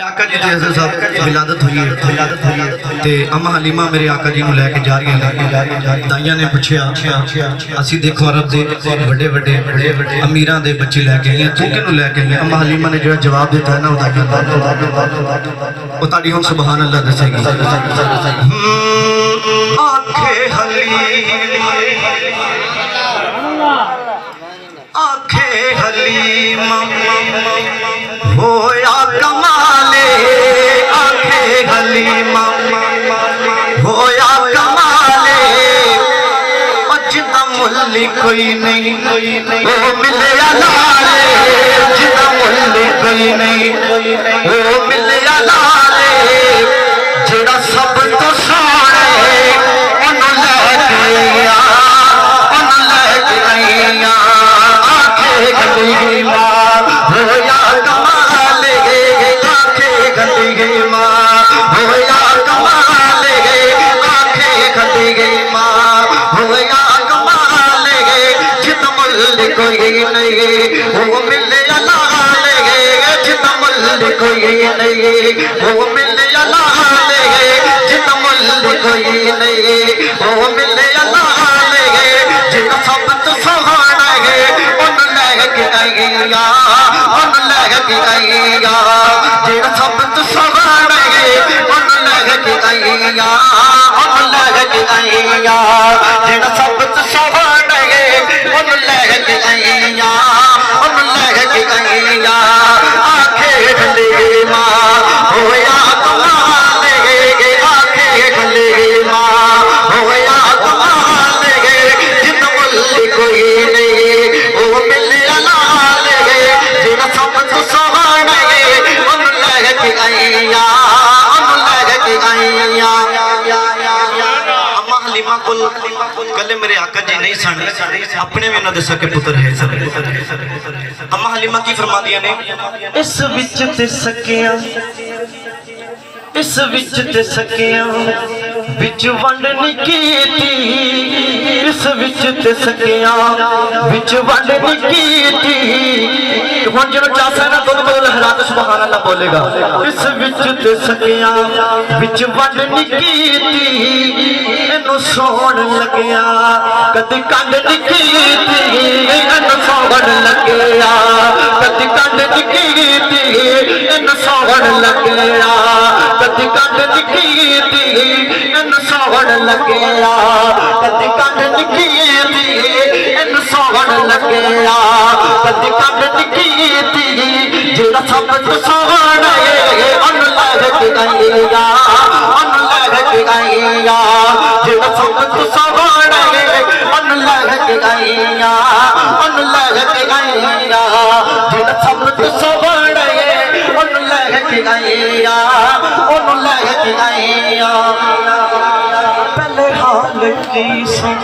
आका जी दे साहब विलादत हुई है ते अम्मा हलीमा मेरे आका जी नूं लैके जा रही है। दाइयां ने पूछया असी देखो अरब दे बड़े बड़े अमीरां दे बच्चे लैके आए तू किनू लैके आई? अम्मा हलीमा ने जो जवाब दिता है ना वो ताड़ी हुण सुभान अल्लाह दसेगी। आखे हलीमा होया कमाले, आखे हलीमा होया कमाले, जिदा मुल्ली कोई नहीं वो मिले लाले, जिदा मुल्ली कोई नहीं वो मिले लाले, जेड़ा सब तो सोने उन्हों लैके आइया, उन्हों लैके आइया। आखे हलीमा होया कमाले, आखे हलीमा होया कमाले, आखे हलीमा होया कमाले, जिद मुल्ल कोई नहीं वो मिले लाले, जिद मुल्ल कोई नहीं वो मिले लाले, जिद मुल्ल कोई नहीं वो मिले लाले, जिद सब तो सोहना है उन लैके आइया, उन लैके आइया, जिद सब तो सोहना है उन लैके आइया, उन लैके आइया, जिद सब तो सोहना है उन लैके आइया, उन लैके आइया। आखे हलीमा होया कमाले, आखे हलीमा होया कमाले, जिद मुल्ल कोई नहीं वो मिले लाले, जिद सब तो सोहना है उन लैके आइया, उन लैके आइया। अम्मा हलीमा कोल कले मेरे आका जी नहीं सन, अपने भी उन्होंने सके पुत्र है सन। अम्मा हलीमा की फरमादियां ने इस विच ते सकियां, इस विच ते सकियां विच वंड नहीं कीती, इस विच ते सकियां विच वंड नहीं कीती। हुण जो चासा ना दुध बदल हरा के सुभान अल्लाह बोलेगा। इस विच ते सकियां विच वंड नहीं कीती, इनू सोहण लगिया कदी कंड नहीं कीती, इनू सोहण लगिया कदी कंड नहीं कीती, इनू सोहण लगिया कदी कंड नहीं कीती, इनू सोहण लगिया कदी कंड नहीं कीती, इनू सोहण लगिया कदी कंड नहीं कीती। जेड़ा सब तो सोहना है उन लैके आइया, उन लैके आइया, जेड़ा सब तो सोहना है उन लैके आइया, उन लैके आइया, जेड़ा सब तो सोहना है उन लैके आइया, उन लैके आइया। पहले हाल की सुन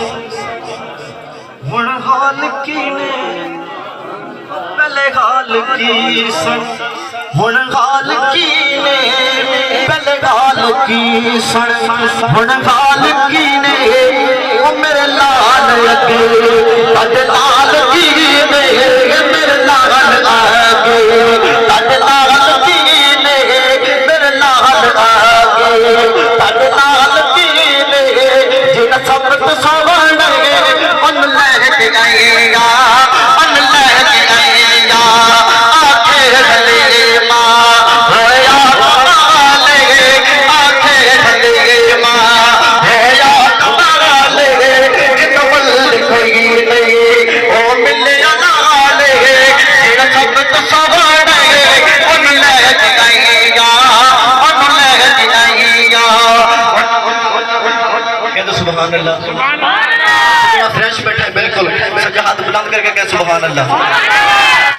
हुण हाल की ने, पहले हाल की सुन हुण हाल की ने, पहले हाल की सुन हुण हाल की ने, ओ मेरे लाल अगे तद लाल की ने, मेरे लाल आगे तद लाल की ने, मेरे लाल आगे तद लाल की ने, जिन सब तो सोहना है उन लैके आइया, उन लैके आइया। आखे हलीमा होया कमाले, आखे हलीमा होया कमाले, जिद मुल्ल कोई नहीं वो मिले लाले, जिद सब तो सोहना है उन लैके आइया, उन लैके आइया। कहते सुभान अल्लाह, फ्रेश बैठा है बिल्कुल, सजा हाथ बुलंद करके कह सुभान अल्लाह।